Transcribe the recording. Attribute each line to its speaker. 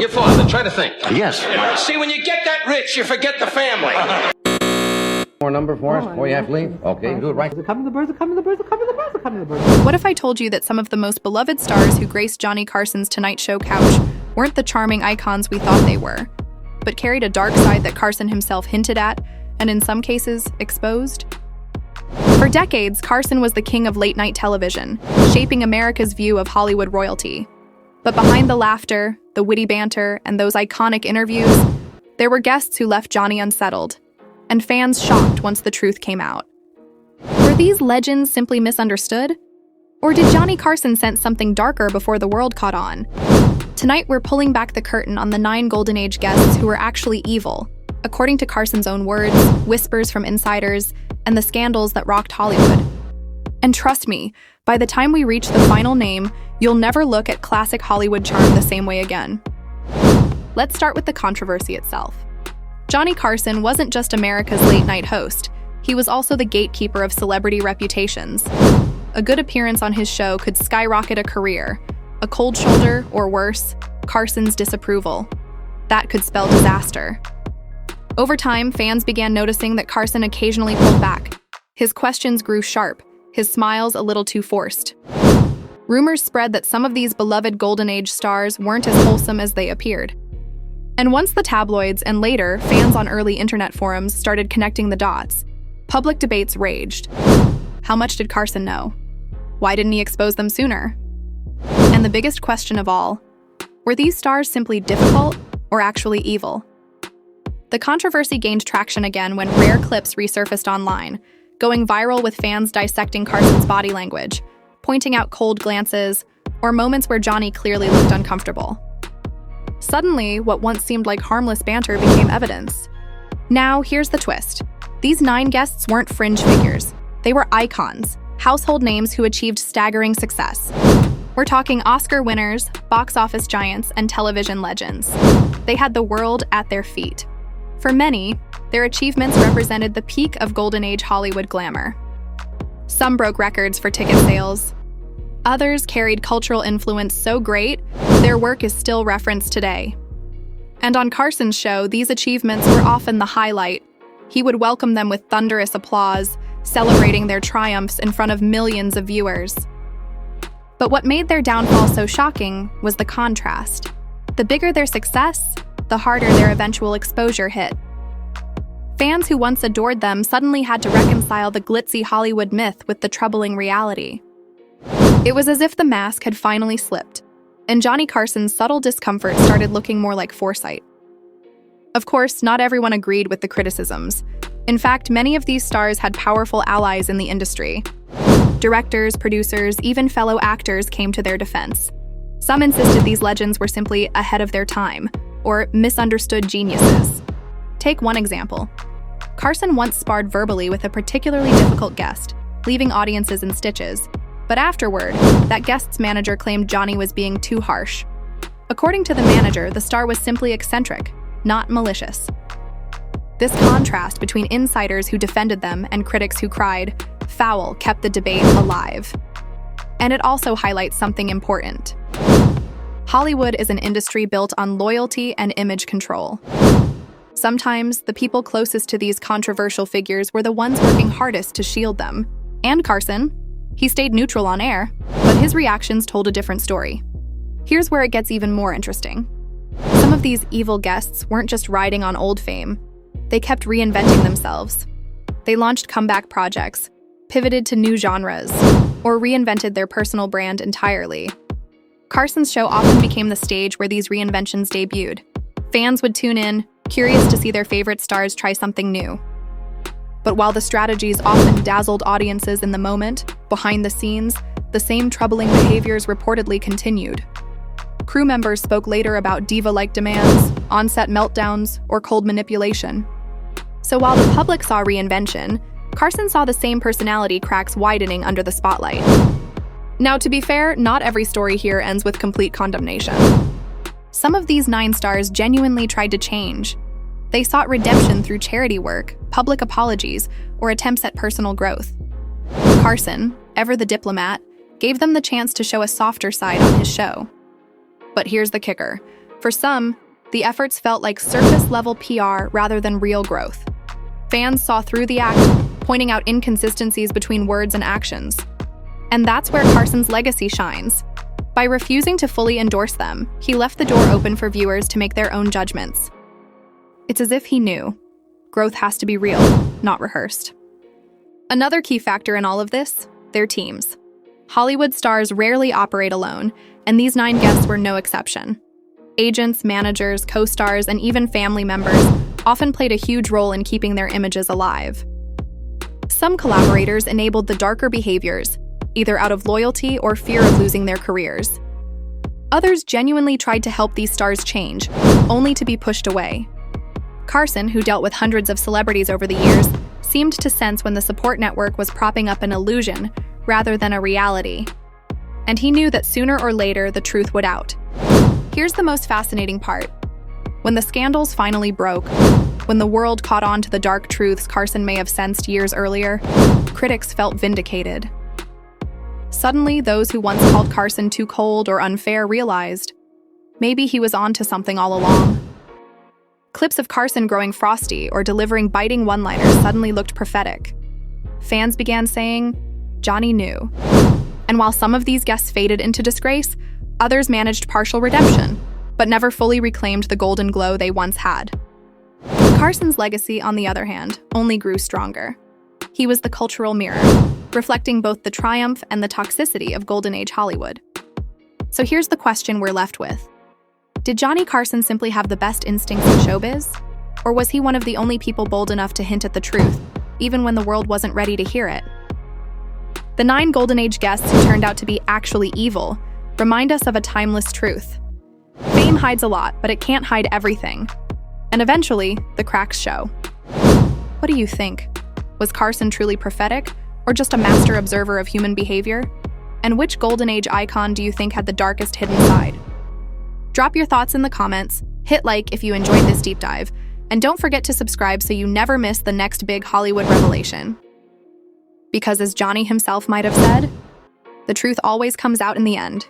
Speaker 1: Your father, try to think.
Speaker 2: Yes.
Speaker 1: See, when you get that rich, you forget the family.
Speaker 2: More number for us before you have to leave? Okay, do it right.
Speaker 3: The birds are coming, the birds are coming, the birds are coming, the birds are coming.
Speaker 4: What if I told you that some of the most beloved stars who graced Johnny Carson's Tonight Show couch weren't the charming icons we thought they were, but carried a dark side that Carson himself hinted at, and in some cases, exposed? For decades, Carson was the king of late-night television, shaping America's view of Hollywood royalty. But behind the laughter, the witty banter, and those iconic interviews, there were guests who left Johnny unsettled, and fans shocked once the truth came out. Were these legends simply misunderstood? Or did Johnny Carson sense something darker before the world caught on? Tonight, we're pulling back the curtain on the 9 Golden Age guests who were actually evil, according to Carson's own words, whispers from insiders, and the scandals that rocked Hollywood. And trust me, by the time we reach the final name, you'll never look at classic Hollywood charm the same way again. Let's start with the controversy itself. Johnny Carson wasn't just America's late-night host. He was also the gatekeeper of celebrity reputations. A good appearance on his show could skyrocket a career. A cold shoulder, or worse, Carson's disapproval. That could spell disaster. Over time, fans began noticing that Carson occasionally pulled back. His questions grew sharp, his smiles a little too forced. Rumors spread that some of these beloved Golden Age stars weren't as wholesome as they appeared. And once the tabloids and later fans on early internet forums started connecting the dots, public debates raged. How much did Carson know? Why didn't he expose them sooner? And the biggest question of all, were these stars simply difficult or actually evil? The controversy gained traction again when rare clips resurfaced online, going viral with fans dissecting Carson's body language, pointing out cold glances, or moments where Johnny clearly looked uncomfortable. Suddenly, what once seemed like harmless banter became evidence. Now, here's the twist. These 9 guests weren't fringe figures. They were icons, household names who achieved staggering success. We're talking Oscar winners, box office giants, and television legends. They had the world at their feet. For many, their achievements represented the peak of Golden Age Hollywood glamour. Some broke records for ticket sales. Others carried cultural influence so great, their work is still referenced today. And on Carson's show, these achievements were often the highlight. He would welcome them with thunderous applause, celebrating their triumphs in front of millions of viewers. But what made their downfall so shocking was the contrast. The bigger their success, the harder their eventual exposure hit. Fans who once adored them suddenly had to reconcile the glitzy Hollywood myth with the troubling reality. It was as if the mask had finally slipped, and Johnny Carson's subtle discomfort started looking more like foresight. Of course, not everyone agreed with the criticisms. In fact, many of these stars had powerful allies in the industry. Directors, producers, even fellow actors came to their defense. Some insisted these legends were simply ahead of their time, or misunderstood geniuses. Take one example. Carson once sparred verbally with a particularly difficult guest, leaving audiences in stitches. But afterward, that guest's manager claimed Johnny was being too harsh. According to the manager, the star was simply eccentric, not malicious. This contrast between insiders who defended them and critics who cried foul kept the debate alive. And it also highlights something important. Hollywood is an industry built on loyalty and image control. Sometimes, the people closest to these controversial figures were the ones working hardest to shield them. And Carson. He stayed neutral on air, but his reactions told a different story. Here's where it gets even more interesting. Some of these evil guests weren't just riding on old fame. They kept reinventing themselves. They launched comeback projects, pivoted to new genres, or reinvented their personal brand entirely. Carson's show often became the stage where these reinventions debuted. Fans would tune in, curious to see their favorite stars try something new. But while the strategies often dazzled audiences in the moment, behind the scenes, the same troubling behaviors reportedly continued. Crew members spoke later about diva-like demands, on-set meltdowns, or cold manipulation. So while the public saw reinvention, Carson saw the same personality cracks widening under the spotlight. Now, to be fair, not every story here ends with complete condemnation. Some of these 9 stars genuinely tried to change. They sought redemption through charity work, public apologies, or attempts at personal growth. Carson, ever the diplomat, gave them the chance to show a softer side on his show. But here's the kicker. For some, the efforts felt like surface-level PR rather than real growth. Fans saw through the act, pointing out inconsistencies between words and actions. And that's where Carson's legacy shines. By refusing to fully endorse them, he left the door open for viewers to make their own judgments. It's as if he knew. Growth has to be real, not rehearsed. Another key factor in all of this, their teams. Hollywood stars rarely operate alone, and these 9 guests were no exception. Agents, managers, co-stars, and even family members often played a huge role in keeping their images alive. Some collaborators enabled the darker behaviors, either out of loyalty or fear of losing their careers. Others genuinely tried to help these stars change, only to be pushed away. Carson, who dealt with hundreds of celebrities over the years, seemed to sense when the support network was propping up an illusion rather than a reality. And he knew that sooner or later the truth would out. Here's the most fascinating part. When the scandals finally broke, when the world caught on to the dark truths Carson may have sensed years earlier, critics felt vindicated. Suddenly, those who once called Carson too cold or unfair realized maybe he was onto something all along. Clips of Carson growing frosty or delivering biting one-liners suddenly looked prophetic. Fans began saying, "Johnny knew." And while some of these guests faded into disgrace, others managed partial redemption, but never fully reclaimed the golden glow they once had. Carson's legacy, on the other hand, only grew stronger. He was the cultural mirror, reflecting both the triumph and the toxicity of Golden Age Hollywood. So here's the question we're left with. Did Johnny Carson simply have the best instincts in showbiz? Or was he one of the only people bold enough to hint at the truth, even when the world wasn't ready to hear it? The 9 Golden Age guests who turned out to be actually evil remind us of a timeless truth. Fame hides a lot, but it can't hide everything. And eventually, the cracks show. What do you think? Was Carson truly prophetic, or just a master observer of human behavior? And which Golden Age icon do you think had the darkest hidden side? Drop your thoughts in the comments, hit like if you enjoyed this deep dive, and don't forget to subscribe so you never miss the next big Hollywood revelation. Because as Johnny himself might have said, the truth always comes out in the end.